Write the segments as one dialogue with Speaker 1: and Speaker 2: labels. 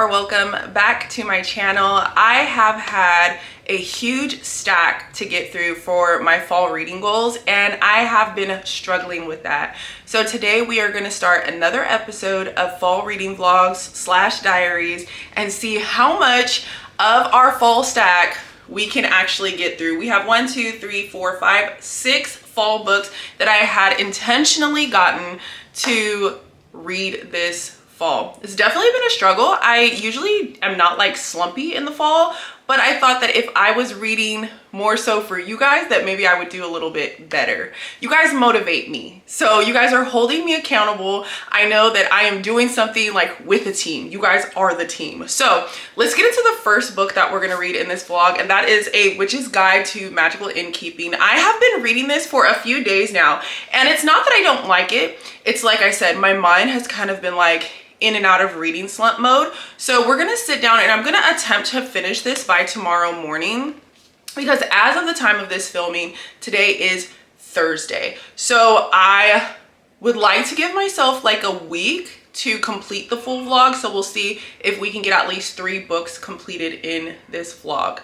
Speaker 1: Welcome back to my channel. I have had a huge stack to get through for my fall reading goals, and I have been struggling with that. So today we are going to start another episode of fall reading vlogs / diaries and see how much of our fall stack we can actually get through. We have 6 fall books that I had intentionally gotten to read this fall. It's definitely been a struggle. I usually am not like slumpy in the fall, but I thought that if I was reading more so for you guys, that maybe I would do a little bit better. You guys motivate me. So you guys are holding me accountable. I know that I am doing something like with a team. You guys are the team. So let's get into the first book that we're gonna read in this vlog, and that is A Witch's Guide to Magical Innkeeping. I have been reading this for a few days now, and it's not that I don't like it. It's like I said, my mind has kind of been like in and out of reading slump mode. So we're gonna sit down and I'm gonna attempt to finish this by tomorrow morning, because as of the time of this filming, today is Thursday. So I would like to give myself like a week to complete the full vlog. So we'll see if we can get at least 3 books completed in this vlog.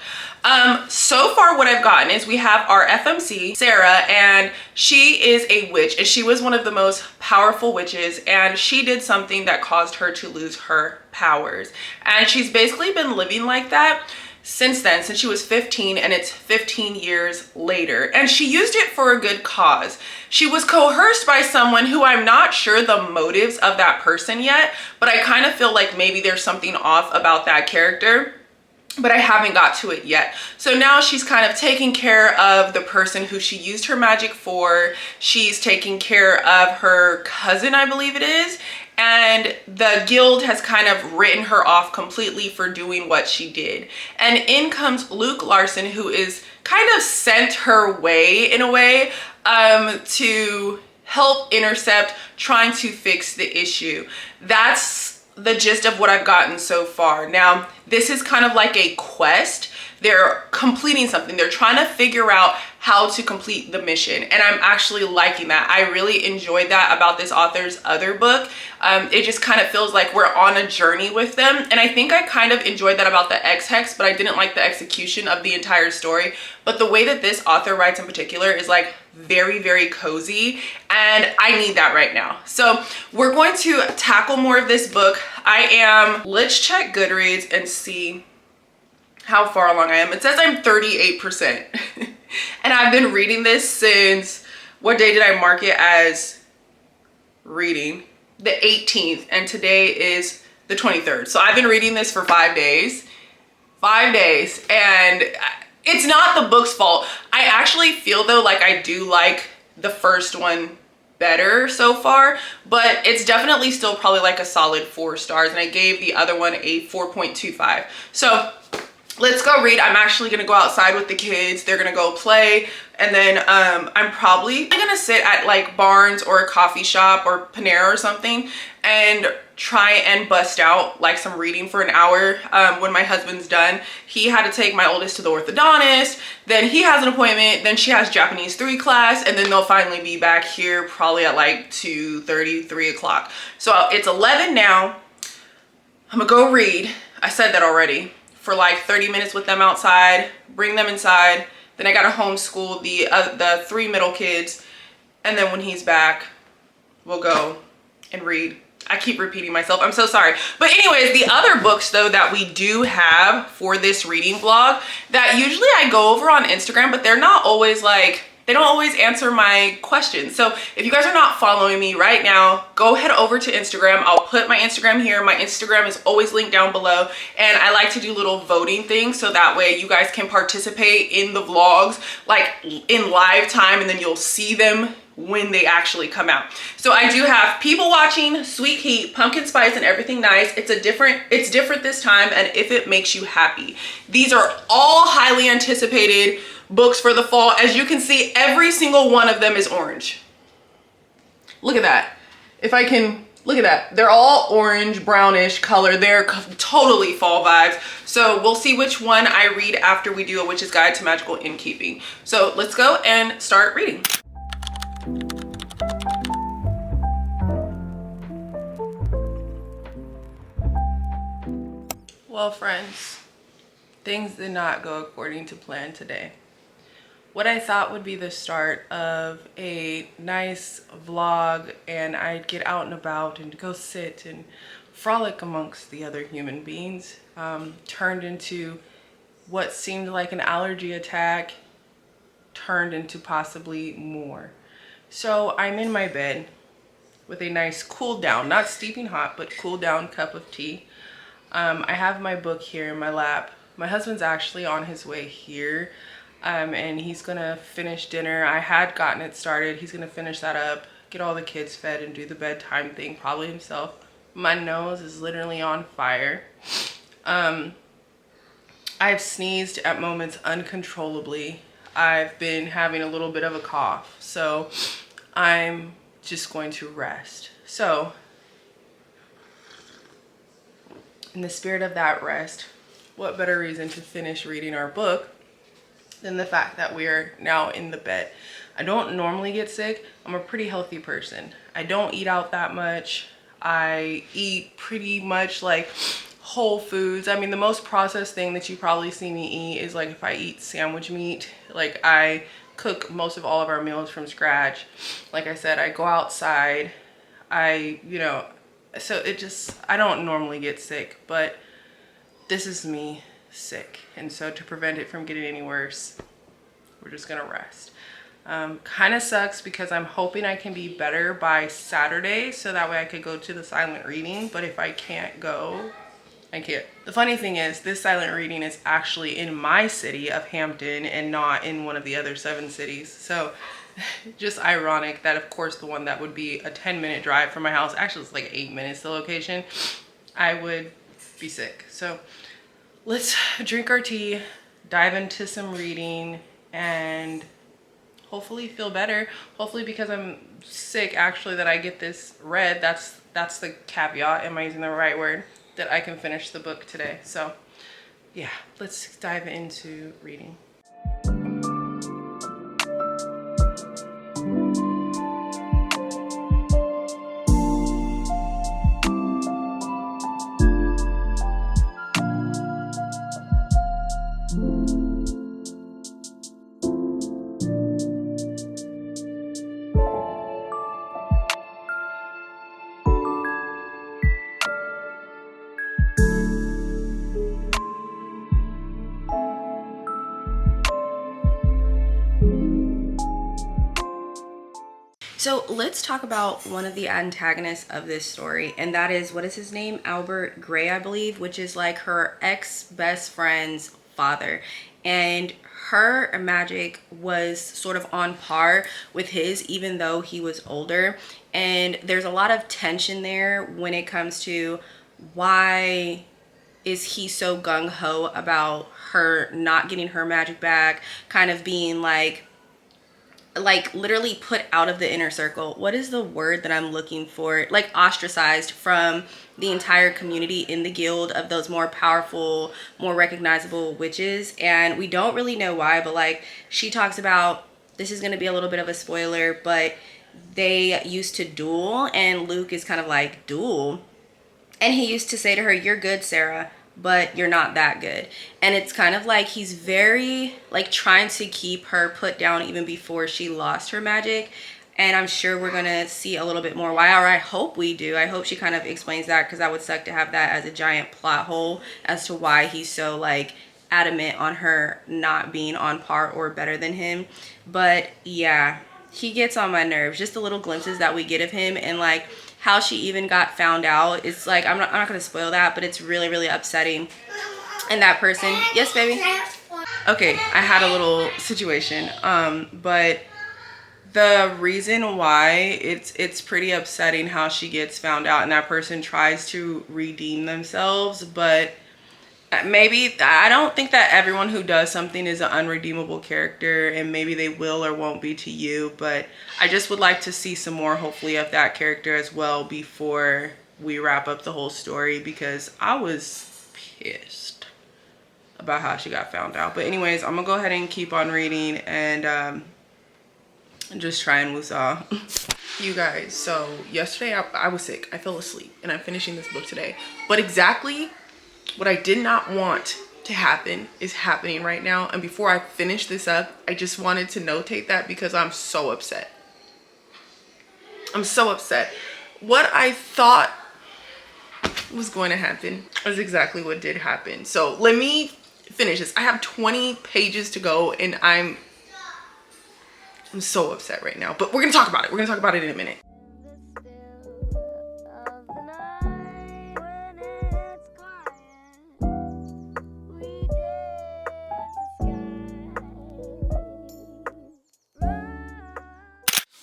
Speaker 1: So far what I've gotten is we have our FMC, Sarah, and she is a witch, and she was one of the most powerful witches, and she did something that caused her to lose her powers. And she's basically been living like that since then, since she was 15, and it's 15 years later, and she used it for a good cause. She was coerced by someone who I'm not sure the motives of that person yet, but I kind of feel like maybe there's something off about that character, but I haven't got to it yet. So now she's kind of taking care of the person who she used her magic for. She's taking care of her cousin, I believe it is, and the guild has kind of written her off completely for doing what she did. And in comes Luke Larson, who is kind of sent her way in a way to help intercept trying to fix the issue. That's the gist of what I've gotten so far. Now, this is kind of like a quest. They're completing something. They're trying to figure out how to complete the mission, and I'm actually liking that. I really enjoyed that about this author's other book. It just kind of feels like we're on a journey with them, and I think I kind of enjoyed that about the X-Hex, but I didn't like the execution of the entire story. But the way that this author writes in particular is like very, very cozy, and I need that right now. So we're going to tackle more of this book. Let's check Goodreads and see how far along I am. It says I'm 38%. And I've been reading this since, what day did I mark it as reading? The 18th, and today is the 23rd. So I've been reading this for 5 days. 5 days, and it's not the book's fault. I actually feel though like I do like the first one better so far, but it's definitely still probably like a solid 4 stars, and I gave the other one a 4.25. So let's go read. I'm actually gonna go outside with the kids. They're gonna go play, and then I'm probably gonna sit at like Barnes or a coffee shop or Panera or something and try and bust out like some reading for an hour when my husband's done. He had to take my oldest to the orthodontist, then he has an appointment, then she has Japanese 3 class, and then they'll finally be back here probably at like 2:30, 3 o'clock. So it's 11 now. I'm gonna go read. I said that already. For like 30 minutes with them outside, bring them inside. Then I gotta homeschool the 3 middle kids. And then when he's back, we'll go and read. I keep repeating myself, I'm so sorry. But anyways, the other books though that we do have for this reading vlog that usually I go over on Instagram, but they're not always like, they don't always answer my questions. So if you guys are not following me right now, go head over to Instagram. I'll put my Instagram here. My Instagram is always linked down below. And I like to do little voting things so that way you guys can participate in the vlogs like in live time, and then you'll see them when they actually come out. So I do have people watching, sweet heat, pumpkin spice, and everything nice. It's different this time, and if it makes you happy. These are all highly anticipated books for the fall. As you can see, every single one of them is orange. Look at that. If I can, look at that. They're all orange, brownish color. They're totally fall vibes. So we'll see which one I read after we do A Witch's Guide to Magical Innkeeping. So let's go and start reading. Well, friends, things did not go according to plan today. What I thought would be the start of a nice vlog and I'd get out and about and go sit and frolic amongst the other human beings turned into what seemed like an allergy attack, turned into possibly more. So I'm in my bed with a nice cool down, not steeping hot, but cool down cup of tea. I have my book here in my lap. My husband's actually on his way here, and he's gonna finish dinner. I had gotten it started. He's gonna finish that up, get all the kids fed, and do the bedtime thing probably himself. My nose is literally on fire. I've sneezed at moments uncontrollably. I've been having a little bit of a cough, so I'm just going to rest. So in the spirit of that rest, what better reason to finish reading our book than the fact that we are now in the bed. I don't normally get sick. I'm a pretty healthy person. I don't eat out that much. I eat pretty much like whole foods. I mean, the most processed thing that you probably see me eat is like if I eat sandwich meat. Like I cook most of all of our meals from scratch. Like I said, I go outside. So it just, I don't normally get sick, but this is me sick. And so to prevent it from getting any worse, we're just gonna rest. Kind of sucks because I'm hoping I can be better by Saturday so that way I could go to the silent reading, but if I can't go, I can't. The funny thing is this silent reading is actually in my city of Hampton and not in one of the other 7 cities. So just ironic that of course the one that would be a 10-minute drive from my house, actually it's like 8 minutes, the location, I would be sick. So let's drink our tea, dive into some reading, and hopefully feel better. Hopefully because I'm sick actually that I get this read. That's the caveat, am I using the right word? That I can finish the book today. So yeah, let's dive into reading. So let's talk about one of the antagonists of this story, and that is, what is his name? Albert Gray, I believe, which is like her ex-best friend's father. And her magic was sort of on par with his, even though he was older. And there's a lot of tension there when it comes to why is he so gung-ho about her not getting her magic back, kind of being like literally put out of the inner circle. What is the word that I'm looking for? Like ostracized from the entire community in the guild of those more powerful, more recognizable witches. And we don't really know why, but like she talks about, this is going to be a little bit of a spoiler, but they used to duel, and Luke is kind of like, duel? And he used to say to her, "You're good, Sarah, but you're not that good." And it's kind of like he's very like trying to keep her put down even before she lost her magic. And I'm sure we're gonna see a little bit more why, or I hope we do. I hope she kind of explains that, because that would suck to have that as a giant plot hole as to why he's so like adamant on her not being on par or better than him. But yeah, he gets on my nerves. Just the little glimpses that we get of him, and like how she even got found out. It's like, I'm not gonna spoil that, but it's really, really upsetting. And that person, yes, baby. Okay, I had a little situation, but the reason why it's pretty upsetting how she gets found out and that person tries to redeem themselves, but maybe, I don't think that everyone who does something is an unredeemable character, and maybe they will or won't be to you, but I just would like to see some more, hopefully, of that character as well before we wrap up the whole story, because I was pissed about how she got found out. But anyways, I'm gonna go ahead and keep on reading and just try and woosah. You guys, so yesterday I was sick. I fell asleep and I'm finishing this book today. But exactly what I did not want to happen is happening right now. And before I finish this up, I just wanted to notate that because I'm so upset. I'm so upset. What I thought was going to happen is exactly what did happen. So let me finish this. I have 20 pages to go and I'm so upset right now, but we're gonna talk about it. We're gonna talk about it in a minute.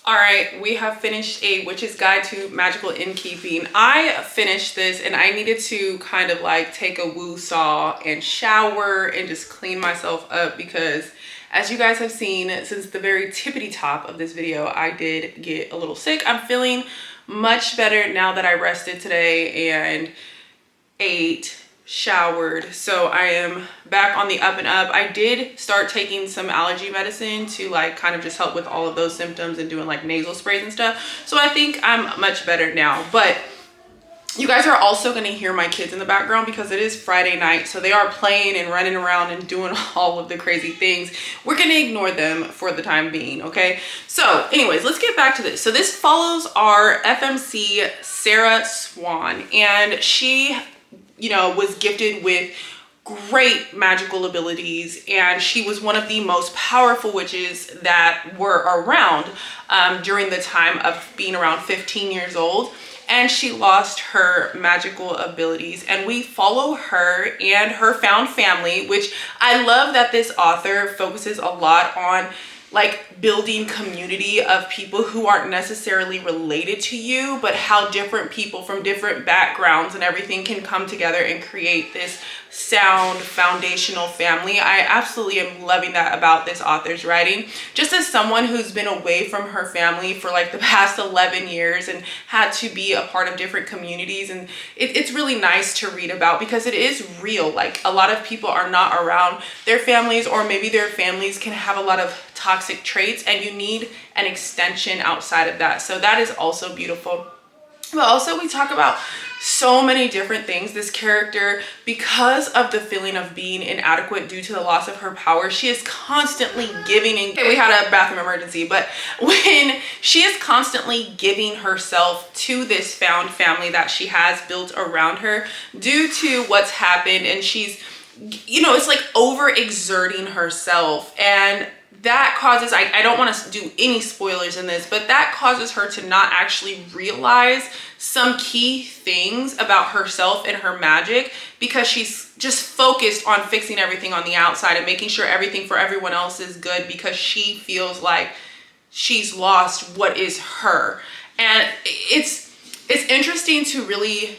Speaker 1: All right, we have finished A Witch's Guide to Magical Innkeeping. I finished this and I needed to kind of like take a woo-saw and shower and just clean myself up because as you guys have seen since the very tippity top of this video, I did get a little sick. I'm feeling much better now that I rested today and ate, showered, so I am back on the up and up. I did start taking some allergy medicine to like kind of just help with all of those symptoms and doing like nasal sprays and stuff, so I think I'm much better now. But you guys are also going to hear my kids in the background because it is Friday night, so they are playing and running around and doing all of the crazy things. We're going to ignore them for the time being, okay? So anyways, let's get back to this. So this follows our FMC Sarah Swan, and she, you know, was gifted with great magical abilities, and she was one of the most powerful witches that were around during the time of being around 15 years old. And she lost her magical abilities, and we follow her and her found family, which I love that this author focuses a lot on like building community of people who aren't necessarily related to you, but how different people from different backgrounds and everything can come together and create this sound foundational family. I absolutely am loving that about this author's writing. Just as someone who's been away from her family for like the past 11 years and had to be a part of different communities, and it's really nice to read about because it is real. Like a lot of people are not around their families, or maybe their families can have a lot of toxic traits and you need an extension outside of that. So that is also beautiful. But also we talk about so many different things. This character, because of the feeling of being inadequate due to the loss of her power, she is constantly giving, and we had a bathroom emergency, but when she is constantly giving herself to this found family that she has built around her due to what's happened, and she's, you know, it's like overexerting herself, and that causes, I don't want to do any spoilers in this, but that causes her to not actually realize some key things about herself and her magic because she's just focused on fixing everything on the outside and making sure everything for everyone else is good because she feels like she's lost what is her. And it's interesting to really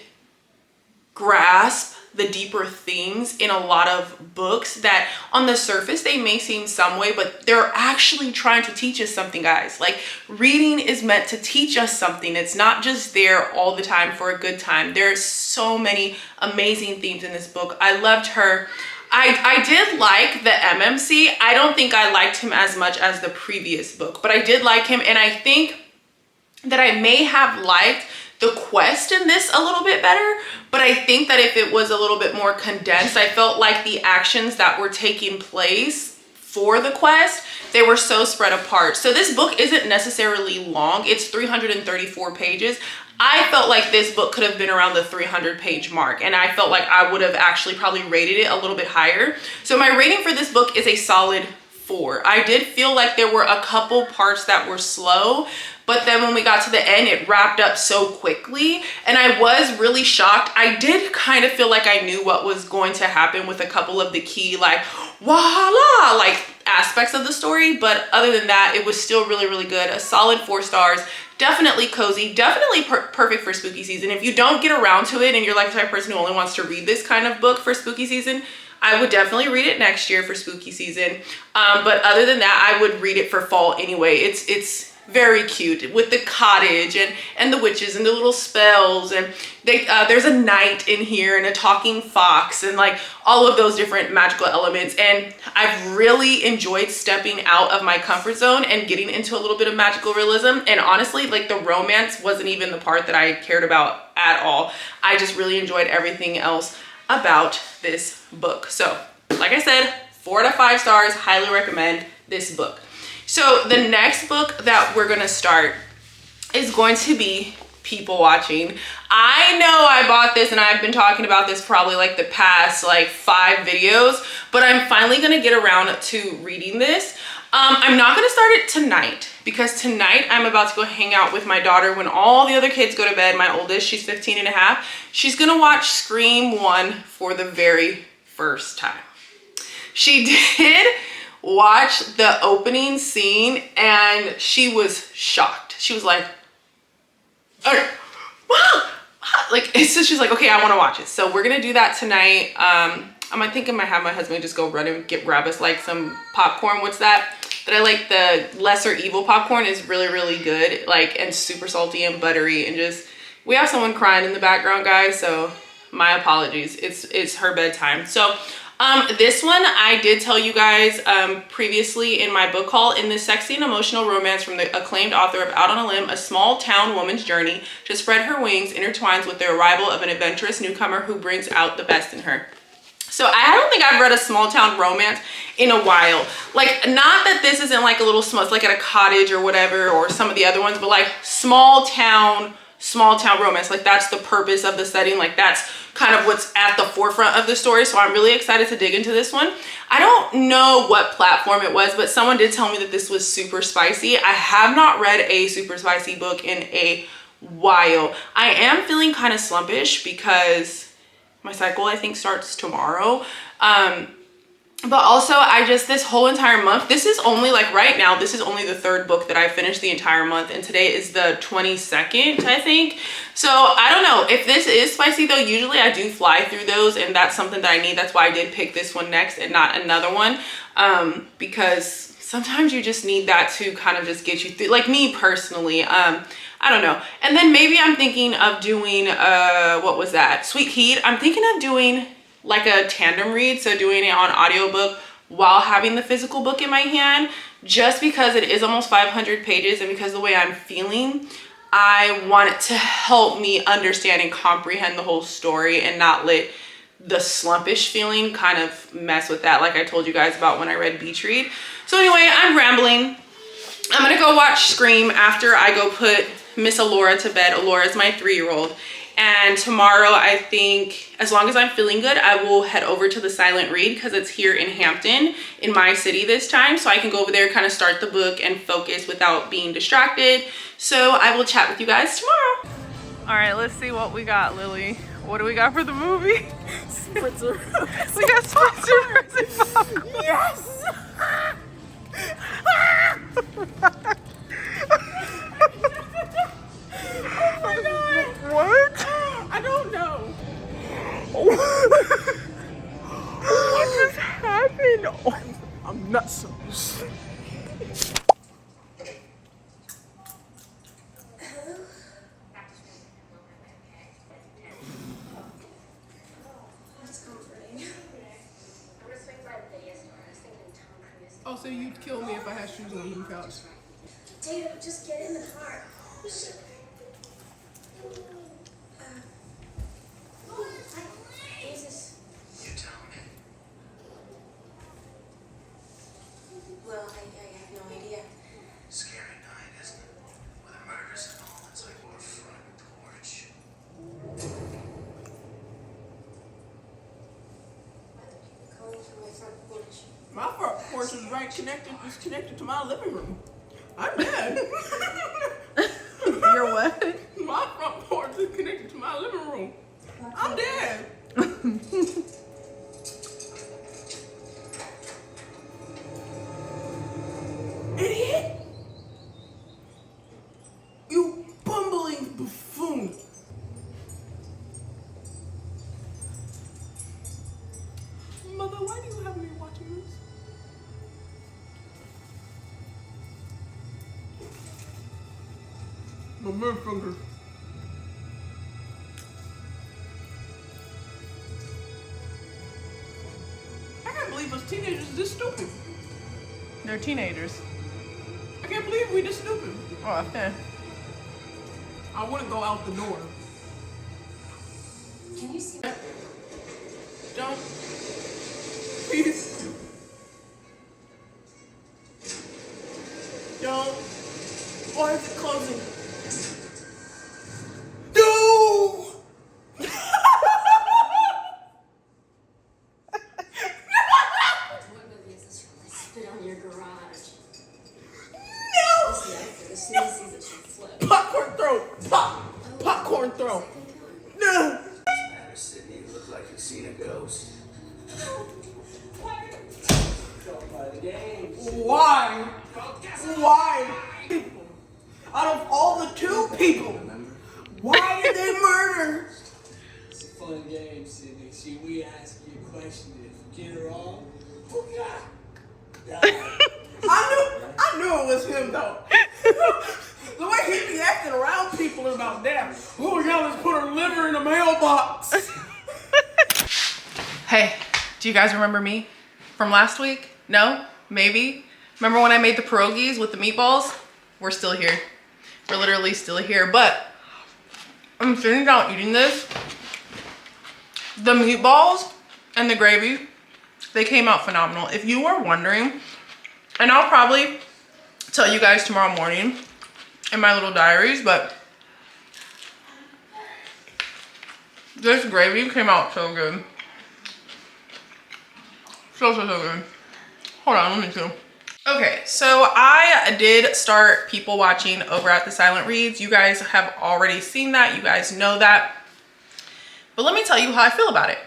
Speaker 1: grasp the deeper themes in a lot of books that on the surface they may seem some way, but they're actually trying to teach us something, guys. Like reading is meant to teach us something. It's not just there all the time for a good time. There's so many amazing themes in this book. I loved her. I did like the MMC. I don't think I liked him as much as the previous book, but I did like him, and I think that I may have liked the quest in this a little bit better, but I think that if it was a little bit more condensed, I felt like the actions that were taking place for the quest, they were so spread apart. So this book isn't necessarily long. It's 334 pages. I felt like this book could have been around the 300-page mark, and I felt like I would have actually probably rated it a little bit higher. So my rating for this book is a solid 4. I did feel like there were a couple parts that were slow, but then when we got to the end, it wrapped up so quickly, and I was really shocked. I did kind of feel like I knew what was going to happen with a couple of the key, like, voila, like aspects of the story, but other than that, it was still really, really good. A solid 4 stars. Definitely cozy, definitely perfect for spooky season. If you don't get around to it and you're like the type of person who only wants to read this kind of book for spooky season, I would definitely read it next year for spooky season. But other than that, I would read it for fall anyway. It's very cute with the cottage and the witches and the little spells, and there's a knight in here and a talking fox and like all of those different magical elements. And I've really enjoyed stepping out of my comfort zone and getting into a little bit of magical realism. And honestly, like the romance wasn't even the part that I cared about at all. I just really enjoyed everything else about this book. So like I said, 4 out of 5 stars, highly recommend this book. So the next book that we're gonna start is going to be people watching. I know I bought this and I've been talking about this probably like the past like 5 videos, but I'm finally gonna get around to reading this. I'm not gonna start it tonight because tonight I'm about to go hang out with my daughter when all the other kids go to bed. My oldest, she's 15 and a half. She's gonna watch Scream 1 for the very first time. She did watch the opening scene and she was shocked. She was like, okay, like, so she's like, okay, I want to watch it. So we're gonna do that tonight. I'm thinking I might have my husband just go run and grab us like some popcorn. What's that? But I like the lesser evil popcorn. Is really, really good, like, and super salty and buttery, and just, we have someone crying in the background, guys, so my apologies. It's her bedtime. So this one I did tell you guys previously in my book haul. In this sexy and emotional romance from the acclaimed author of Out on a Limb, a small town woman's journey to spread her wings intertwines with the arrival of an adventurous newcomer who brings out the best in her. So I don't think I've read a small town romance in a while. Like, not that this isn't like a little small, it's like at a cottage or whatever, or some of the other ones, but like small town romance. Like, that's the purpose of the setting. Like, that's kind of what's at the forefront of the story. So I'm really excited to dig into this one. I don't know what platform it was, but someone did tell me that this was super spicy. I have not read a super spicy book in a while. I am feeling kind of slumpish because my cycle, I think, starts tomorrow. But also this whole entire month, this is only like right now, this is only the 3rd book that I finished the entire month. And today is the 22nd, I think. So I don't know if this is spicy though. Usually I do fly through those, and that's something that I need. That's why I did pick this one next and not another one. Because sometimes you just need that to kind of just get you through, like me personally. I don't know. And then maybe I'm thinking of doing, what was that? Sweet Heat. I'm thinking of doing like a tandem read. So doing it on audiobook while having the physical book in my hand, just because it is almost 500 pages. And because the way I'm feeling, I want it to help me understand and comprehend the whole story and not let the slumpish feeling kind of mess with that. Like I told you guys about when I read Beach Read. So anyway, I'm rambling. I'm gonna go watch Scream after I go put Miss Alora to bed. Alora is my 3-year-old. And tomorrow, I think, as long as I'm feeling good, I will head over to the Silent Read because it's here in Hampton, in my city this time. So I can go over there, kind of start the book and focus without being distracted. So I will chat with you guys tomorrow. All right, let's see what we got, Lily. What do we got for the movie?
Speaker 2: Spritzer.
Speaker 1: We got Spritzer popcorn.
Speaker 2: Yes! Oh my god!
Speaker 1: What?
Speaker 2: I don't know.
Speaker 1: What just happened?
Speaker 2: Oh, I'm nuts. Oh, so you'd kill me if I had shoes on the couch.
Speaker 3: David, just get in the car. Jesus.
Speaker 4: You tell me.
Speaker 3: Well, I have no idea.
Speaker 4: Scary night, isn't it? With the murders and all, it's like our front porch.
Speaker 3: Going through my front porch.
Speaker 2: My front porch is connected to my living room. I'm dead.
Speaker 1: You're what?
Speaker 2: My front porch is connected to my living room. I'm dead. Idiot! You bumbling buffoon! Mother, why do you have me watching this? My middle finger. I can't believe us teenagers are this stupid.
Speaker 1: They're teenagers.
Speaker 2: I can't believe we this stupid.
Speaker 1: Oh, okay.
Speaker 2: I wouldn't go out the door.
Speaker 3: Can you see?
Speaker 2: Don't. Please. Don't. Why is it closing? No!
Speaker 3: What movie is this from? I spit on your garage.
Speaker 2: No!
Speaker 3: This knife, as soon as he sees it, she'll flip.
Speaker 2: Popcorn throw! Pop! Popcorn throw! No!
Speaker 4: Matter, Sydney. You look like you've seen a ghost. Don't play the game.
Speaker 2: Why? Why? People. Out of all the 2 people,
Speaker 4: Remember?
Speaker 2: why did they murder?
Speaker 5: It's a fun game, Sydney. See, we ask you a question. If you get it wrong, oh God.
Speaker 2: I knew it was him though. The way he be acting around people is about damn. Oh my God, let's put her liver in a mailbox.
Speaker 1: Hey, do you guys remember me from last week? No? Maybe? Remember when I made the pierogies with the meatballs? We're still here. We're literally still here, but I'm sitting down eating this. The meatballs and the gravy, they came out phenomenal. If you were wondering, and I'll probably tell you guys tomorrow morning in my little diaries, but this gravy came out so good. So good. Hold on, let me see. Okay, so I did start people watching over at the Silent Reads. You guys have already seen that. You guys know that. But let me tell you how I feel about it.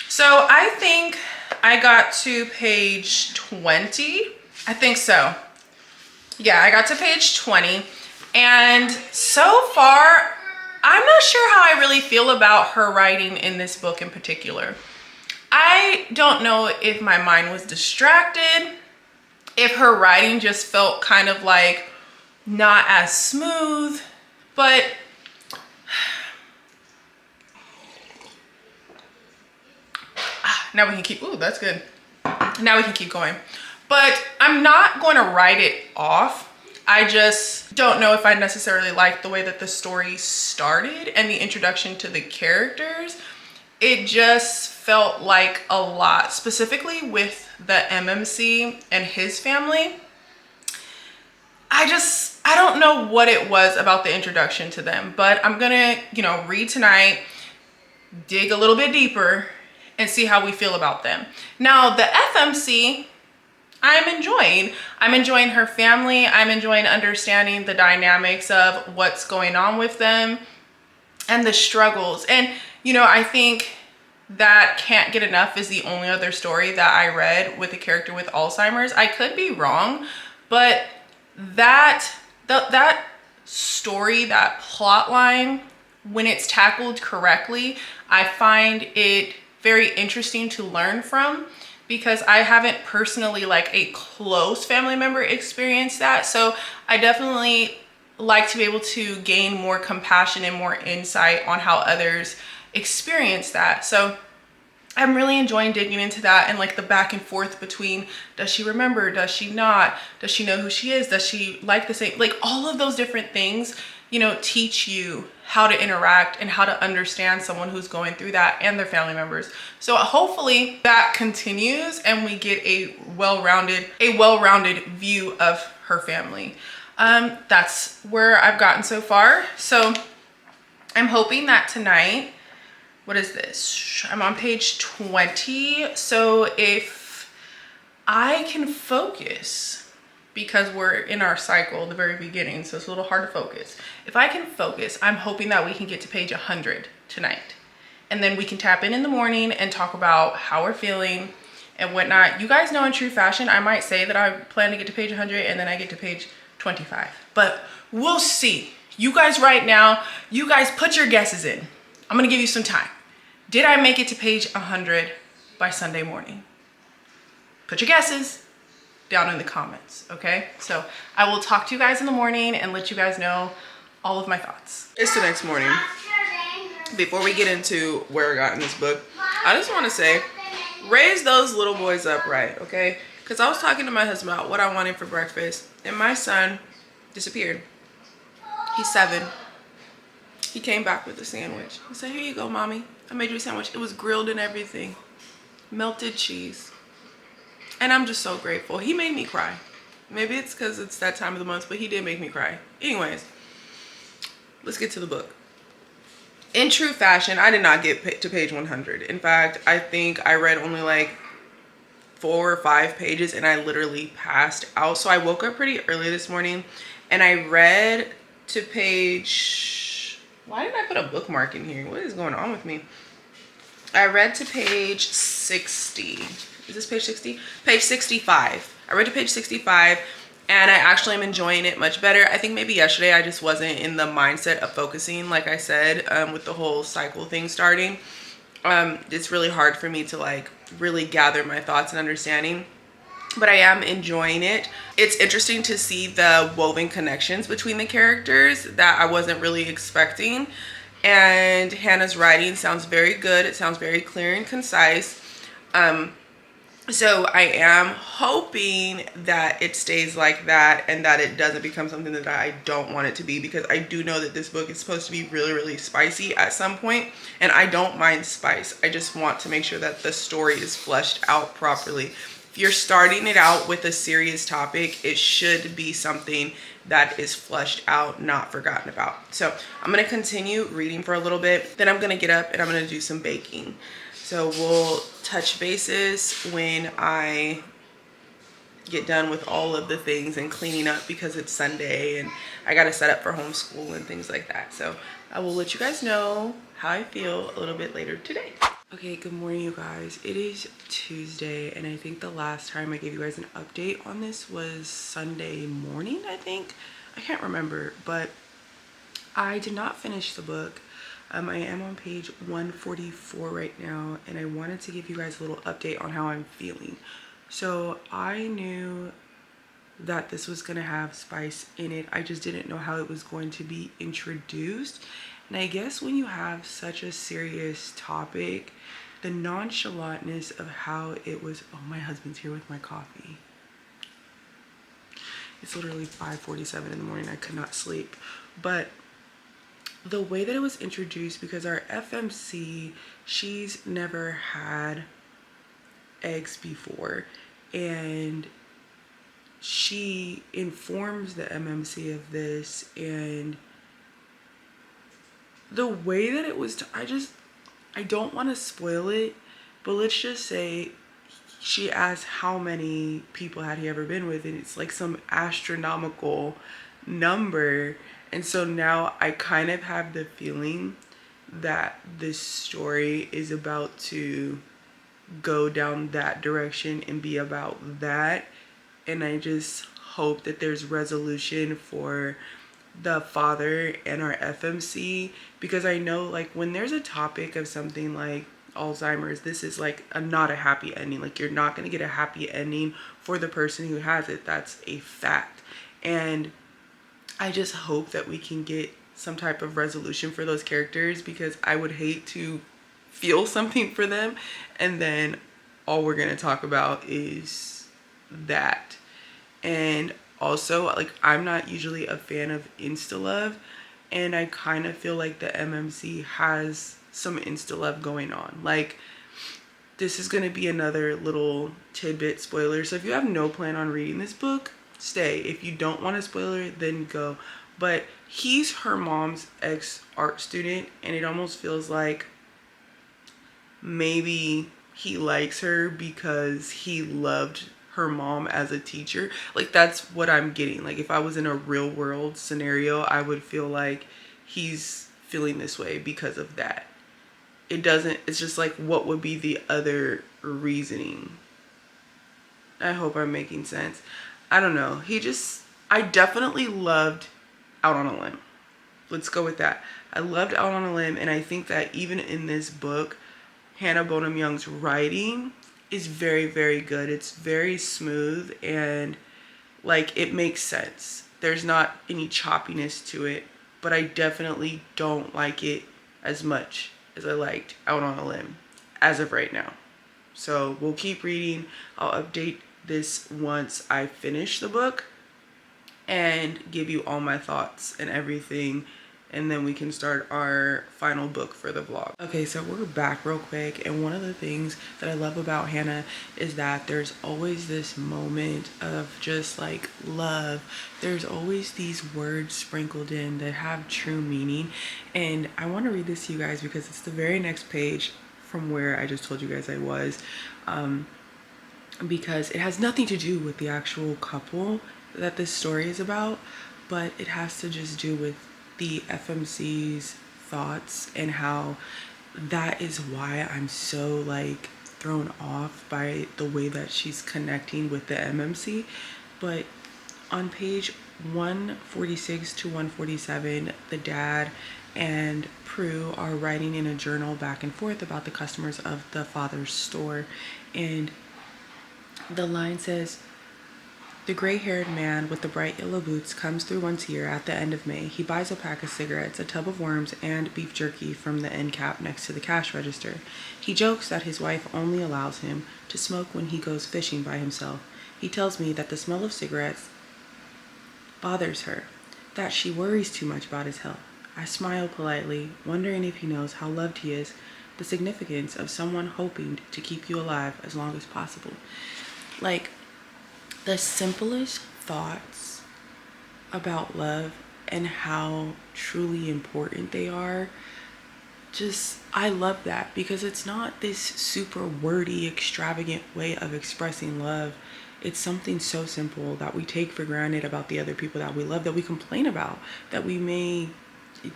Speaker 1: So I think I got to page 20. I think so. Yeah, I got to page 20. And so far, I'm not sure how I really feel about her writing in this book in particular. I don't know if my mind was distracted, if her writing just felt kind of like not as smooth, but now we can keep, ooh, that's good. Now we can keep going. But I'm not going to write it off. I just don't know if I necessarily like the way that the story started and the introduction to the characters. It just felt like a lot, specifically with the MMC and his family. I don't know what it was about the introduction to them, but I'm gonna, read tonight, dig a little bit deeper and see how we feel about them. Now, the FMC, I'm enjoying her family. I'm enjoying understanding the dynamics of what's going on with them and the struggles. And, I think that Can't Get Enough is the only other story that I read with a character with Alzheimer's. I could be wrong, but that story, that plot line, when it's tackled correctly, I find it very interesting to learn from, because I haven't personally, like a close family member, experienced that. So I definitely like to be able to gain more compassion and more insight on how others experience that. So I'm really enjoying digging into that and like the back and forth between, does she remember, does she not, does she know who she is, does she like the same, like all of those different things, teach you how to interact and how to understand someone who's going through that and their family members. So hopefully that continues and we get a well-rounded view of her family. That's where I've gotten so far. So I'm hoping that tonight, what is this? I'm on page 20. So if I can focus, because we're in our cycle, the very beginning, so it's a little hard to focus. If I can focus, I'm hoping that we can get to page 100 tonight. And then we can tap in the morning and talk about how we're feeling and whatnot. You guys know, in true fashion, I might say that I plan to get to page 100 and then I get to page 25. But we'll see. You guys right now, you guys put your guesses in. I'm gonna give you some time. Did I make it to page 100 by Sunday morning? Put your guesses down in the comments, okay? So I will talk to you guys in the morning and let you guys know all of my thoughts. It's the next morning. Before we get into where I got in this book, I just want to say, raise those little boys up right, okay? Because I was talking to my husband about what I wanted for breakfast, and my son disappeared. He's 7. He came back with a sandwich. He said, here you go, mommy. I made you a sandwich. It was grilled and everything. melted cheese. And I'm just so grateful. He made me cry. Maybe it's because it's that time of the month, but he did make me cry. Anyways, let's get to the book. In true fashion, I did not get to page 100. In fact, I think I read only like 4 or 5 pages and I literally passed out. So I woke up pretty early this morning and I read to page... Why didn't I put a bookmark in here? What is going on with me? I read to page 60. Is this page 60? Page 65. I read to page 65 and I actually am enjoying it much better. I think maybe yesterday I just wasn't in the mindset of focusing, like I said, with the whole cycle thing starting. It's really hard for me to like really gather my thoughts and understanding, but I am enjoying it. It's interesting to see the woven connections between the characters that I wasn't really expecting. And Hannah's writing sounds very good. It sounds very clear and concise. So I am hoping that it stays like that and that it doesn't become something that I don't want it to be, because I do know that this book is supposed to be really, really spicy at some point, and I don't mind spice. I just want to make sure that the story is fleshed out properly. If you're starting it out with a serious topic, it should be something that is fleshed out, not forgotten about. So I'm going to continue reading for a little bit. Then I'm going to get up and I'm going to do some baking. So we'll touch bases when I get done with all of the things and cleaning up, because it's Sunday and I got to set up for homeschool and things like that. So I will let you guys know how I feel a little bit later today. Okay, good morning, you guys. It is Tuesday, and I think the last time I gave you guys an update on this was Sunday morning, I think. I can't remember, but I did not finish the book. I am on page 144 right now, and I wanted to give you guys a little update on how I'm feeling. So I knew that this was gonna have spice in it. I just didn't know how it was going to be introduced. And I guess when you have such a serious topic, the nonchalantness of how it was... Oh, my husband's here with my coffee. It's literally 5:47 in the morning. I could not sleep. But the way that it was introduced, because our FMC, she's never had eggs before, and she informs the MMC of this, and the way that it was, I don't want to spoil it, but let's just say she asked how many people had he ever been with, and it's like some astronomical number. And so now I kind of have the feeling that this story is about to go down that direction and be about that. And I just hope that there's resolution for the father and our FMC, because I know like when there's a topic of something like Alzheimer's, this is like not a happy ending. Like you're not going to get a happy ending for the person who has it. That's a fact. And I just hope that we can get some type of resolution for those characters, because I would hate to feel something for them and then all we're going to talk about is that. And also, like, I'm not usually a fan of insta-love, and I kind of feel like the MMC has some insta-love going on. Like, this is going to be another little tidbit spoiler. So if you have no plan on reading this book, stay. If you don't want a spoiler, then go. But he's her mom's ex-art student, and it almost feels like maybe he likes her because he loved her mom as a teacher. Like, that's what I'm getting. Like, if I was in a real world scenario, I would feel like he's feeling this way because of that. It's just like, what would be the other reasoning? I hope I'm making sense. I don't know. I definitely loved Out on a Limb. Let's go with that. I loved Out on a Limb, and I think that even in this book, Hannah Bonham Young's writing is very, very good. It's very smooth, and like, it makes sense. There's not any choppiness to it, but I definitely don't like it as much as I liked Out on a Limb as of right now. So we'll keep reading. I'll update this once I finish the book and give you all my thoughts and everything and then we can start our final book for the vlog. Okay, so we're back real quick, and one of the things that I love about Hannah is that there's always this moment of just like love. There's always these words sprinkled in that have true meaning, and I want to read this to you guys because it's the very next page from where I just told you guys I was, because it has nothing to do with the actual couple that this story is about, but it has to just do with the FMC's thoughts and how that is why I'm so like thrown off by the way that she's connecting with the MMC. But on page 146 to 147, the dad and Prue are writing in a journal back and forth about the customers of the father's store, and the line says, "The gray-haired man with the bright yellow boots comes through once a year at the end of May. He buys a pack of cigarettes, a tub of worms, and beef jerky from the end cap next to the cash register. He jokes that his wife only allows him to smoke when he goes fishing by himself. He tells me that the smell of cigarettes bothers her, that she worries too much about his health. I smile politely, wondering if he knows how loved he is, the significance of someone hoping to keep you alive as long as possible." Like, the simplest thoughts about love and how truly important they are, just, I love that, because it's not this super wordy, extravagant way of expressing love. It's something so simple that we take for granted about the other people that we love, that we complain about, that we may,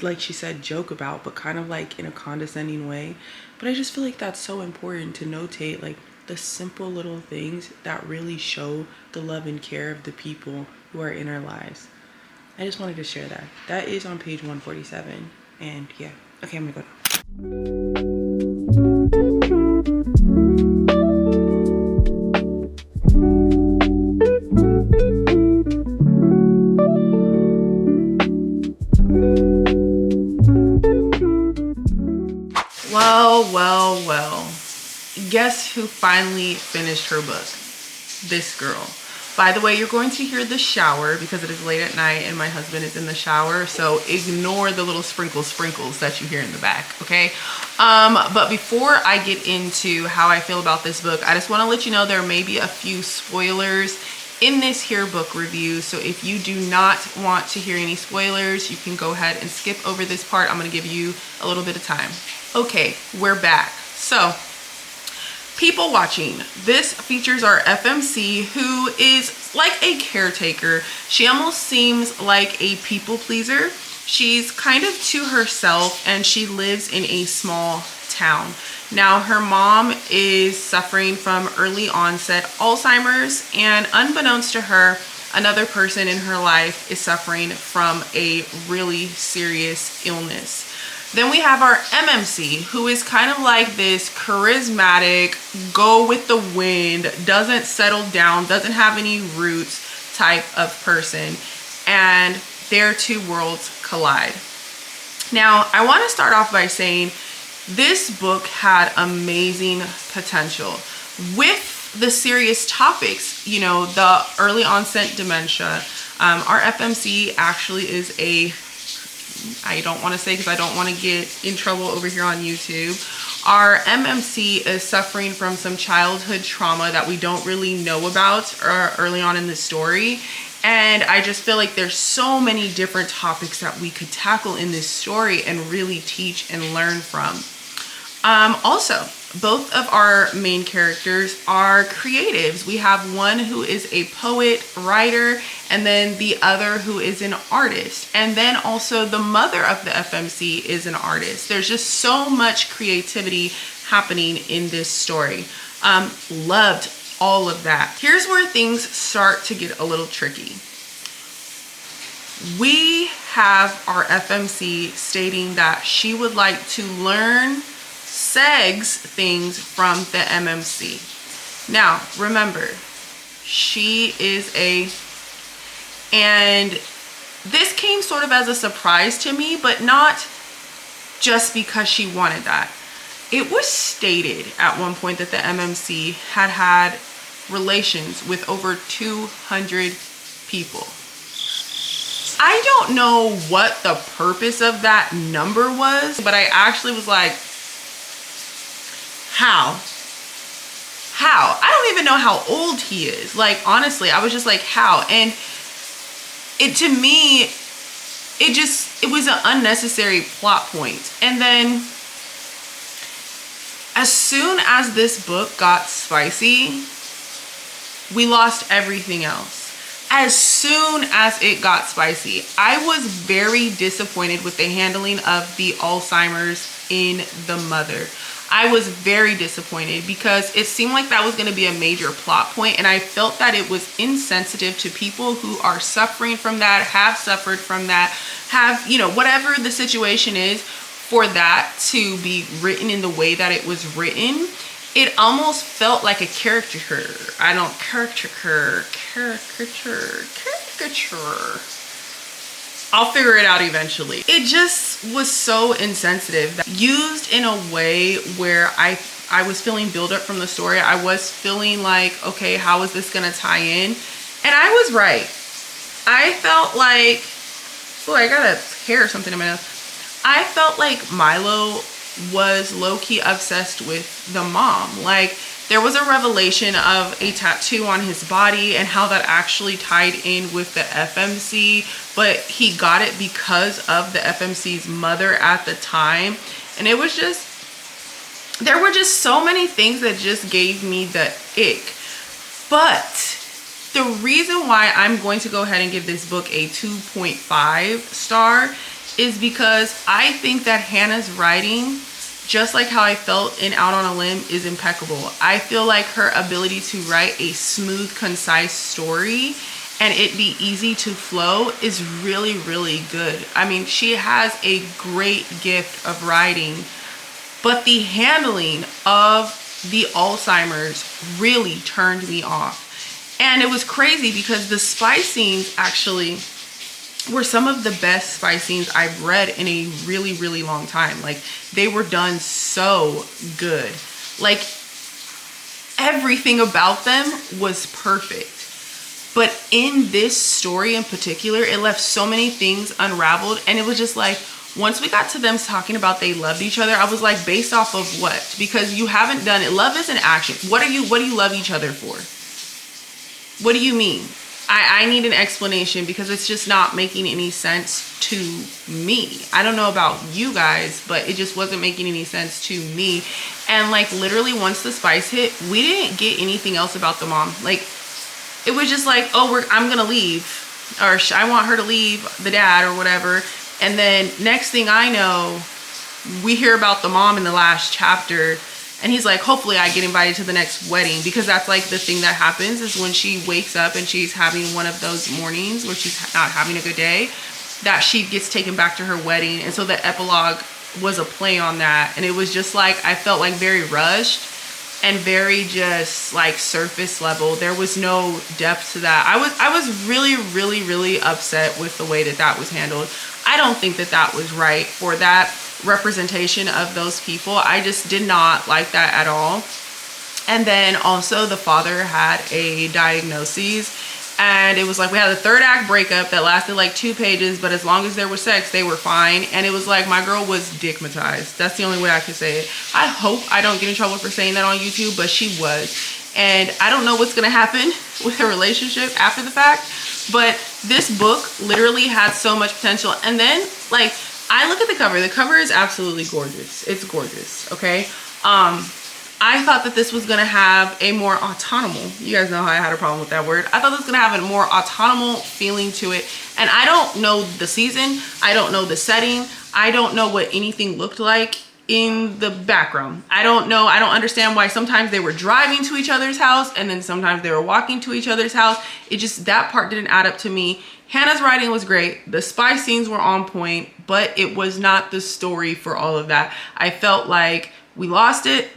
Speaker 1: like she said, joke about, but kind of like in a condescending way. But I just feel like that's so important to notate, like the simple little things that really show the love and care of the people who are in our lives. I just wanted to share that. That is on page 147. And yeah, okay, I'm gonna go now. Well. Guess who finally finished her book? This girl. By the way, you're going to hear the shower because it is late at night and my husband is in the shower, so ignore the little sprinkles that you hear in the back, okay? But before I get into how I feel about this book, I just want to let you know there may be a few spoilers in this here book review, so if you do not want to hear any spoilers, you can go ahead and skip over this part. I'm going to give you a little bit of time. Okay, we're back. So, people watching. This features our FMC, who is like a caretaker. She almost seems like a people pleaser. She's kind of to herself and she lives in a small town. Now, her mom is suffering from early onset Alzheimer's, and unbeknownst to her, another person in her life is suffering from a really serious illness. Then we have our MMC, who is kind of like this charismatic, go with the wind, doesn't settle down, doesn't have any roots type of person. And their two worlds collide. Now, I want to start off by saying this book had amazing potential. With the serious topics, you know, the early onset dementia, our FMC actually is I don't want to say because I don't want to get in trouble over here on YouTube. Our MMC is suffering from some childhood trauma that we don't really know about early on in the story. And I just feel like there's so many different topics that we could tackle in this story and really teach and learn from. Also, both of our main characters are creatives. We have one who is a poet, writer, and then the other who is an artist. And then also the mother of the FMC is an artist. There's just so much creativity happening in this story. Loved all of that. Here's where things start to get a little tricky. We have our FMC stating that she would like to learn segs things from the MMC. Now, remember, she is and this came sort of as a surprise to me, but not just because she wanted that. It was stated at one point that the MMC had relations with over 200 people. I don't know what the purpose of that number was, but I actually was like, how? I don't even know how old he is. Like, honestly, I was just like, how? And it, to me, it was an unnecessary plot point. And then as soon as this book got spicy, we lost everything else. As soon as it got spicy, I was very disappointed with the handling of the Alzheimer's in the mother. I was very disappointed because it seemed like that was going to be a major plot point, and I felt that it was insensitive to people who are suffering from that, have suffered from that, have, you know, whatever the situation is, for that to be written in the way that it was written. It almost felt like a caricature. Caricature. I'll figure it out eventually. It just was so insensitive, used in a way where I was feeling build up from the story. I was feeling like, okay, how is this gonna tie in? And I was right. I felt like, oh, I got a hair or something in my nose. I felt like Milo was low-key obsessed with the mom. Like, there was a revelation of a tattoo on his body and how that actually tied in with the FMC, but he got it because of the FMC's mother at the time. And it was just, there were just so many things that just gave me the ick. But the reason why I'm going to go ahead and give this book a 2.5 star is because I think that Hannah's writing, just like how I felt in Out on a Limb, is impeccable. I feel like her ability to write a smooth, concise story and it be easy to flow is really, really good. I mean, she has a great gift of writing, but the handling of the Alzheimer's really turned me off. And it was crazy because the spy scenes actually were some of the best spy scenes I've read in a really, really long time. Like, they were done so good. Like, everything about them was perfect. But in this story in particular, it left so many things unraveled. And it was just like, once we got to them talking about they loved each other, I was like, based off of what? Because you haven't done it. Love is an action. What do you love each other for? What do you mean? I need an explanation, because it's just not making any sense to me. I don't know about you guys, but it just wasn't making any sense to me. And like, literally once the spice hit, we didn't get anything else about the mom. Like, it was just like, oh, I'm gonna leave, or I want her to leave the dad or whatever. And then next thing I know, we hear about the mom in the last chapter. And he's like, hopefully I get invited to the next wedding, because that's like the thing that happens is when she wakes up and she's having one of those mornings where she's not having a good day, that she gets taken back to her wedding. And so the epilogue was a play on that. And it was just like, I felt like very rushed and very just like surface level. There was no depth to that. I was really, really, really upset with the way that that was handled. I don't think that that was right for that representation of those people. I just did not like that at all. And then also the father had a diagnosis, and it was like we had a third act breakup that lasted like 2 pages, but as long as there was sex, they were fine. And it was like, my girl was dickmatized. That's the only way I could say it. I hope I don't get in trouble for saying that on YouTube, but she was. And I don't know what's gonna happen with her relationship after the fact, but this book literally had so much potential. And then like, I look at the cover. The cover is absolutely gorgeous. It's gorgeous, okay? I thought that this was gonna have a more autonomous, you guys know how I had a problem with that word. I thought this was gonna have a more autonomous feeling to it. And I don't know the season. I don't know the setting. I don't know what anything looked like in the background. I don't know. I don't understand why sometimes they were driving to each other's house and then sometimes they were walking to each other's house. It just, that part didn't add up to me. Hannah's writing was great. The spy scenes were on point, but it was not the story for all of that. I felt like we lost it.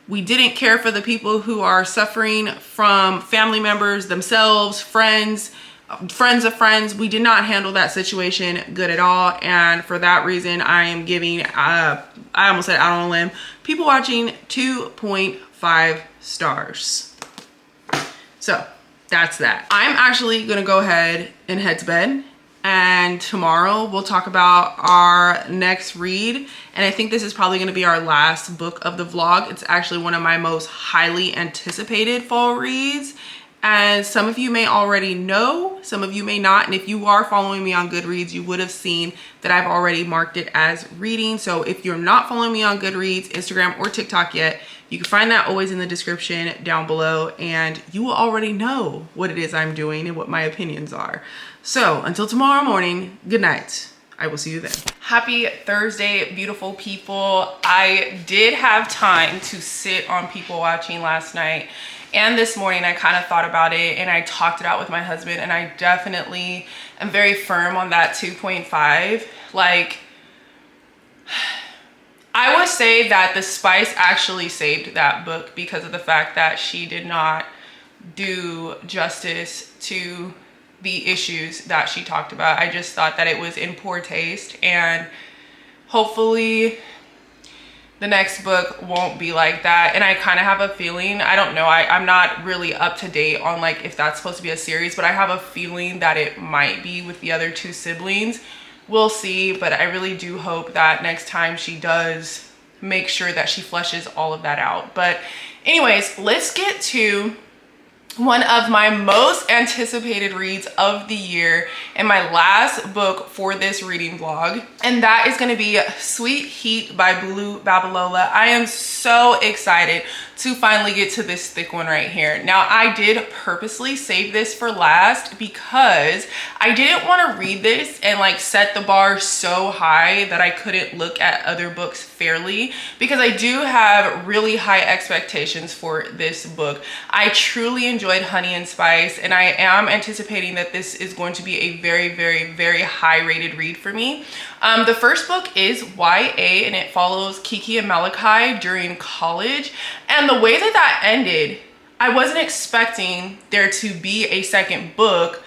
Speaker 1: We didn't care for the people who are suffering from family members themselves, friends of friends. We did not handle that situation good at all. And for that reason, I am giving, I almost said Out on a Limb, people watching 2.5 stars. So that's that. I'm actually gonna go ahead and head to bed and tomorrow we'll talk about our next read. And I think this is probably going to be our last book of the vlog. It's actually one of my most highly anticipated fall reads, and some of you may already know, some of you may not. And if you are following me on Goodreads, you would have seen that I've already marked it as reading. So if you're not following me on Goodreads, Instagram, or TikTok yet, you can find that always in the description down below, and you will already know what it is I'm doing and what my opinions are. So until tomorrow morning, good night. I will see you then. Happy Thursday, beautiful people. I did have time to sit on people watching last night, and this morning I kind of thought about it and I talked it out with my husband, and I definitely am very firm on that 2.5. Like, I would say that The Spice actually saved that book because of the fact that she did not do justice to the issues that she talked about. I just thought that it was in poor taste, and hopefully the next book won't be like that. And I kind of have a feeling, I don't know, I'm not really up to date on like if that's supposed to be a series, but I have a feeling that it might be with the other two siblings. We'll see, but I really do hope that next time she does make sure that she fleshes all of that out. But anyways, let's get to one of my most anticipated reads of the year and my last book for this reading vlog, and that is going to be Sweet Heat by Blue Babalola. I am so excited to finally get to this thick one right here. Now, I did purposely save this for last because I didn't want to read this and like set the bar so high that I couldn't look at other books fairly, because I do have really high expectations for this book. I truly enjoyed Honey and Spice, and I am anticipating that this is going to be a very, very, very high rated read for me. The first book is YA, and it follows Kiki and Malachi during college. And the way that that ended, I wasn't expecting there to be a second book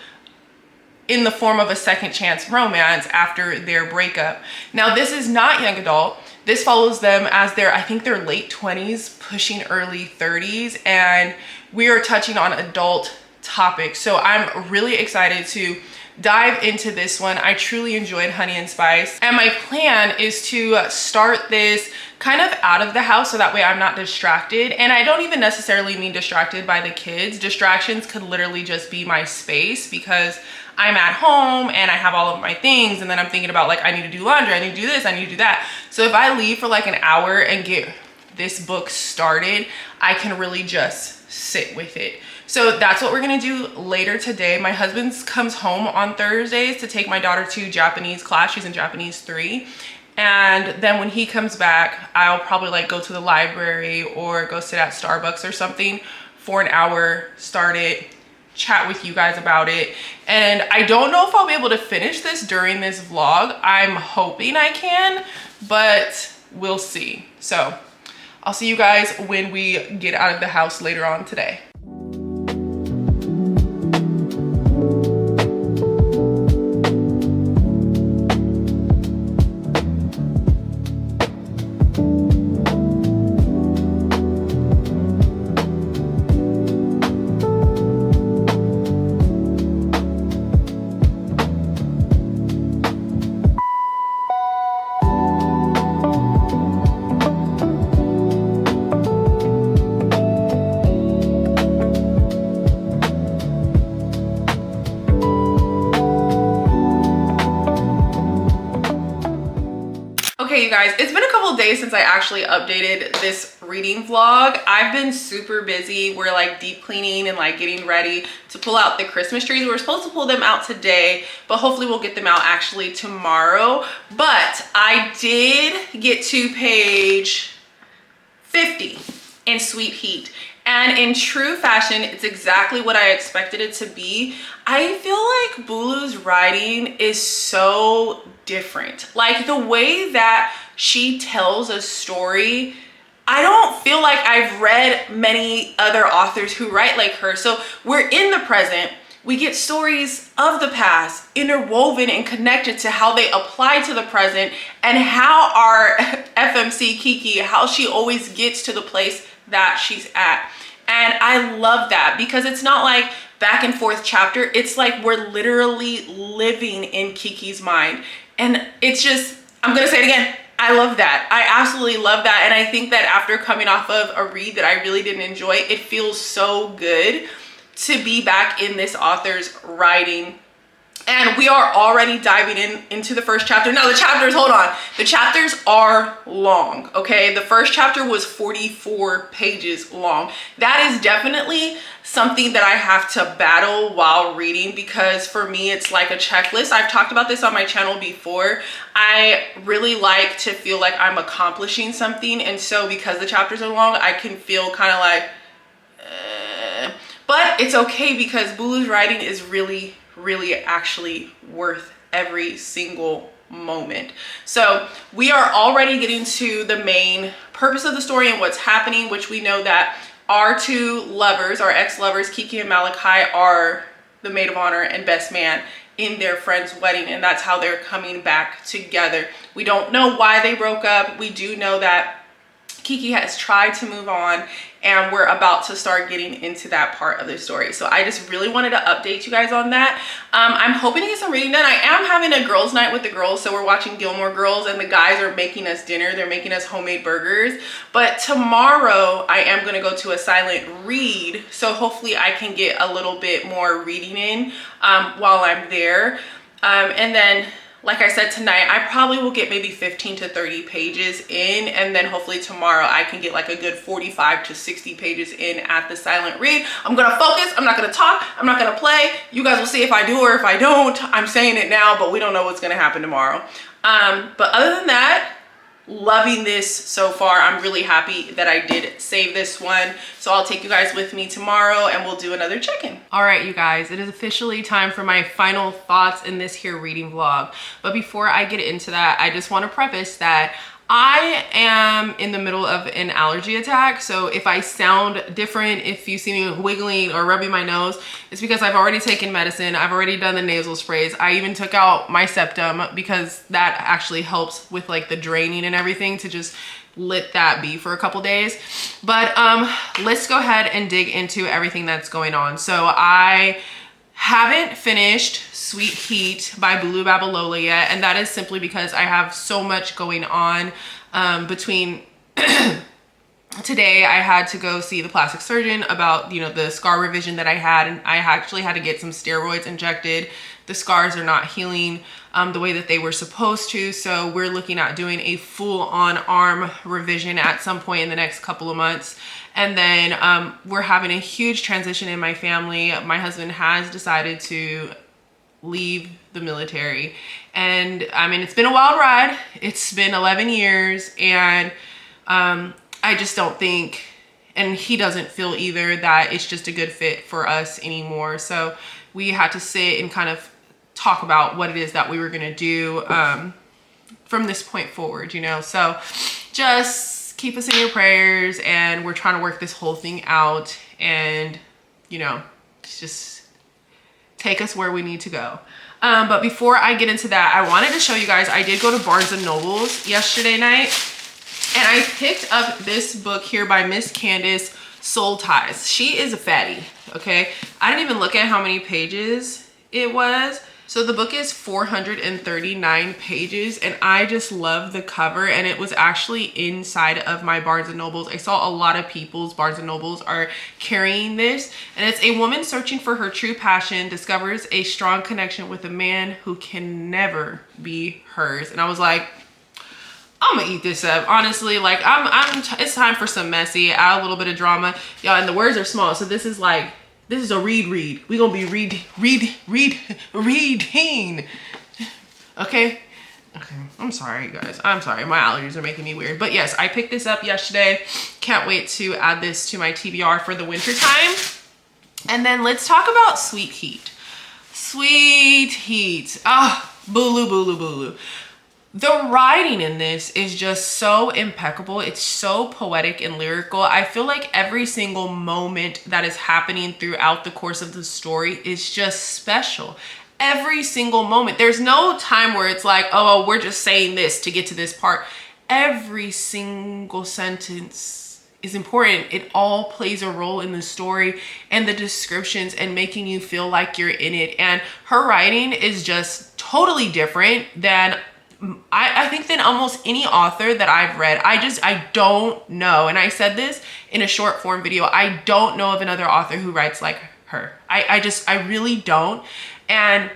Speaker 1: in the form of a second chance romance after their breakup. Now, this is not young adult. This follows them as I think they're late 20s, pushing early 30s, and we are touching on adult topics. So I'm really excited to dive into this one. I truly enjoyed Honey and Spice, and my plan is to start this kind of out of the house so that way I'm not distracted. And I don't even necessarily mean distracted by the kids. Distractions could literally just be my space, because I'm at home and I have all of my things, and then I'm thinking about like, I need to do laundry, I need to do this, I need to do that. So if I leave for like an hour and get this book started, I can really just sit with it. So that's what we're gonna do later today. My husband comes home on Thursdays to take my daughter to Japanese class. She's in Japanese 3. And then when he comes back, I'll probably like go to the library or go sit at Starbucks or something for an hour, start it, chat with you guys about it. And I don't know if I'll be able to finish this during this vlog. I'm hoping I can, but we'll see. So I'll see you guys when we get out of the house later on today. Okay, you guys, it's been a couple of days since I actually updated this reading vlog. I've been super busy. We're like deep cleaning and like getting ready to pull out the Christmas trees. We were supposed to pull them out today, but hopefully we'll get them out actually tomorrow. But I did get to page 50 in Sweet Heat. And in true fashion, it's exactly what I expected it to be. I feel like Bulu's writing is so different. Like the way that she tells a story, I don't feel like I've read many other authors who write like her. So we're in the present. We get stories of the past interwoven and connected to how they apply to the present, and how our FMC Kiki, how she always gets to the place that she's at. And I love that, because it's not like back and forth chapter, it's like we're literally living in Kiki's mind. And it's just, I'm gonna say it again, I love that. I absolutely love that. And I think that after coming off of a read that I really didn't enjoy, it feels so good to be back in this author's writing. And we are already diving into the first chapter. Now the chapters, hold on. The chapters are long, okay? The first chapter was 44 pages long. That is definitely something that I have to battle while reading, because for me, it's like a checklist. I've talked about this on my channel before. I really like to feel like I'm accomplishing something. And so because the chapters are long, I can feel kind of like, but it's okay because Bulu's writing is really actually worth every single moment. So we are already getting to the main purpose of the story and what's happening, which we know that our two lovers, our ex-lovers, Kiki and Malachi, are the maid of honor and best man in their friend's wedding, and that's how they're coming back together. We don't know why they broke up. We do know that Kiki has tried to move on, and we're about to start getting into that part of the story. So I just really wanted to update you guys on that. I'm hoping to get some reading done. I am having a girls' night with the girls, so we're watching Gilmore Girls, and the guys are making us dinner. They're making us homemade burgers. But tomorrow I am gonna go to a silent read, so hopefully I can get a little bit more reading in while I'm there. And then, like I said, tonight, I probably will get maybe 15 to 30 pages in, and then hopefully tomorrow I can get like a good 45 to 60 pages in at the silent read. I'm gonna focus, I'm not gonna talk, I'm not gonna play. You guys will see if I do or if I don't. I'm saying it now, but we don't know what's gonna happen tomorrow. But other than that, loving this so far. I'm really happy that I did save this one. So I'll take you guys with me tomorrow and we'll do another check-in. All right, you guys, it is officially time for my final thoughts in this here reading vlog. But before I get into that, I just want to preface that I am in the middle of an allergy attack. So if I sound different, if you see me wiggling or rubbing my nose, it's because I've already taken medicine. I've already done the nasal sprays. I even took out my septum because that actually helps with like the draining and everything, to just let that be for a couple days. But let's go ahead and dig into everything that's going on. So I haven't finished Sweet Heat by Bulu Babalola yet, and that is simply because I have so much going on. Between today I had to go see the plastic surgeon about, you know, the scar revision that I had, and I actually had to get some steroids injected. The scars are not healing the way that they were supposed to, so we're looking at doing a full-on arm revision at some point in the next couple of months. And then we're having a huge transition in my family. My husband has decided to leave the military, and I mean, it's been a wild ride. It's been 11 years, and I just don't think, and he doesn't feel either, that it's just a good fit for us anymore. So we had to sit and kind of talk about what it is that we were gonna do from this point forward, you know. So just keep us in your prayers, and we're trying to work this whole thing out, and you know, just take us where we need to go. But before I get into that, I wanted to show you guys, I did go to Barnes and Noble's yesterday night, and I picked up this book here by Miss Candace, Soul Ties. She is a fatty, okay? I didn't even look at how many pages it was. So the book is 439 pages, and I just love the cover, and it was actually inside of my Barnes and Nobles. I saw a lot of people's Barnes and Nobles are carrying this, and it's a woman searching for her true passion, discovers a strong connection with a man who can never be hers. And I was like, I'm gonna eat this up, honestly. Like, it's time for some messy, add a little bit of drama, y'all. And the words are small, so this is like, this is a read. We gonna be reading. Okay. I'm sorry, guys. I'm sorry. My allergies are making me weird. But yes, I picked this up yesterday. Can't wait to add this to my TBR for the winter time. And then let's talk about Sweet Heat. Sweet Heat. Ah, Bulu, Bulu, Bulu. The writing in this is just so impeccable. It's so poetic and lyrical. I feel like every single moment that is happening throughout the course of the story is just special. Every single moment. There's no time where it's like, oh, we're just saying this to get to this part. Every single sentence is important. It all plays a role in the story and the descriptions and making you feel like you're in it. And her writing is just totally different than I think than almost any author that I've read. I don't know. And I said this in a short form video. I don't know of another author who writes like her. I really don't. And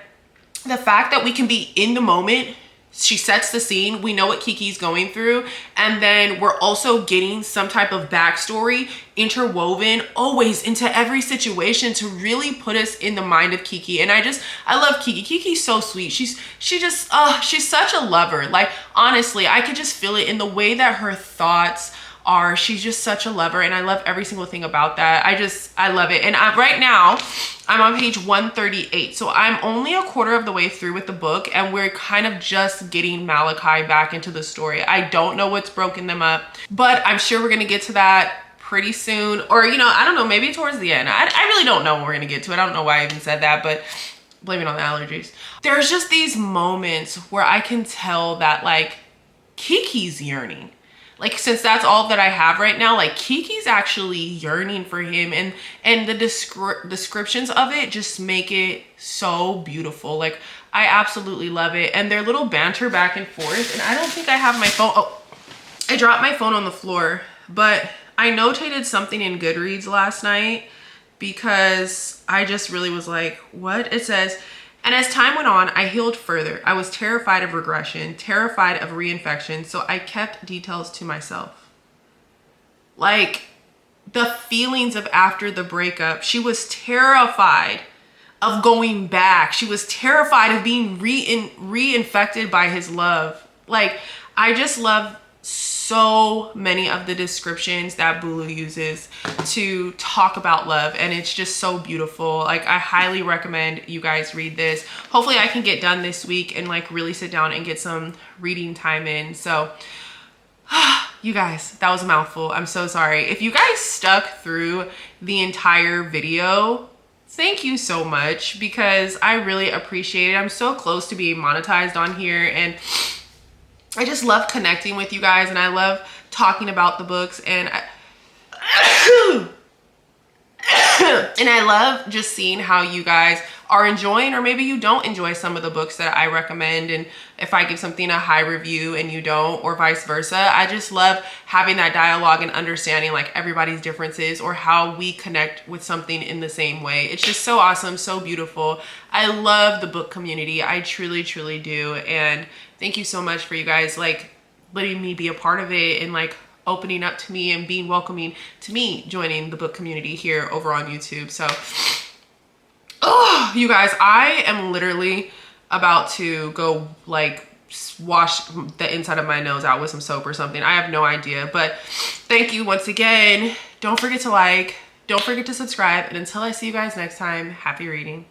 Speaker 1: the fact that we can be in the moment, she sets the scene, we know what Kiki's going through, and then we're also getting some type of backstory interwoven always into every situation to really put us in the mind of Kiki. And I love Kiki. Kiki's so sweet. She's such a lover. Like, honestly, I could just feel it in the way that her thoughts are. She's just such a lover, and I love every single thing about that. I love it. And right now I'm on page 138, so I'm only a quarter of the way through with the book, and we're kind of just getting Malachi back into the story. I don't know what's broken them up, but I'm sure we're gonna get to that pretty soon, or I don't know, maybe towards the end. I really don't know when we're gonna get to it. I don't know why I even said that, but blame it on the allergies. There's just these moments where I can tell that like Kiki's yearning. Like, since that's all that I have right now, like Kiki's actually yearning for him, and the descriptions of it just make it so beautiful. Like, I absolutely love it. And their little banter back and forth. And I don't think I have my phone. Oh, I dropped my phone on the floor, but I notated something in Goodreads last night because I just really was like, what? It says, and as time went on, I healed further. I was terrified of regression, terrified of reinfection, so I kept details to myself. Like, the feelings of after the breakup, she was terrified of going back. She was terrified of being reinfected by his love. Like, I just love so many of the descriptions that Bulu uses to talk about love, and it's just so beautiful. Like, I highly recommend you guys read this. Hopefully I can get done this week and like really sit down and get some reading time in. So you guys, that was a mouthful. I'm so sorry. If you guys stuck through the entire video, thank you so much, because I really appreciate it. I'm so close to being monetized on here, and I just love connecting with you guys, and I love talking about the books, and I love just seeing how you guys are enjoying, or maybe you don't enjoy some of the books that I recommend, and if I give something a high review and you don't, or vice versa. I just love having that dialogue and understanding like everybody's differences, or how we connect with something in the same way. It's just so awesome, so beautiful. I love the book community. I truly, truly do. And thank you so much for you guys like letting me be a part of it, and like opening up to me and being welcoming to me joining the book community here over on YouTube. So, oh, you guys, I am literally about to go like wash the inside of my nose out with some soap or something. I have no idea, but thank you once again. Don't forget to like, don't forget to subscribe, and until I see you guys next time, happy reading.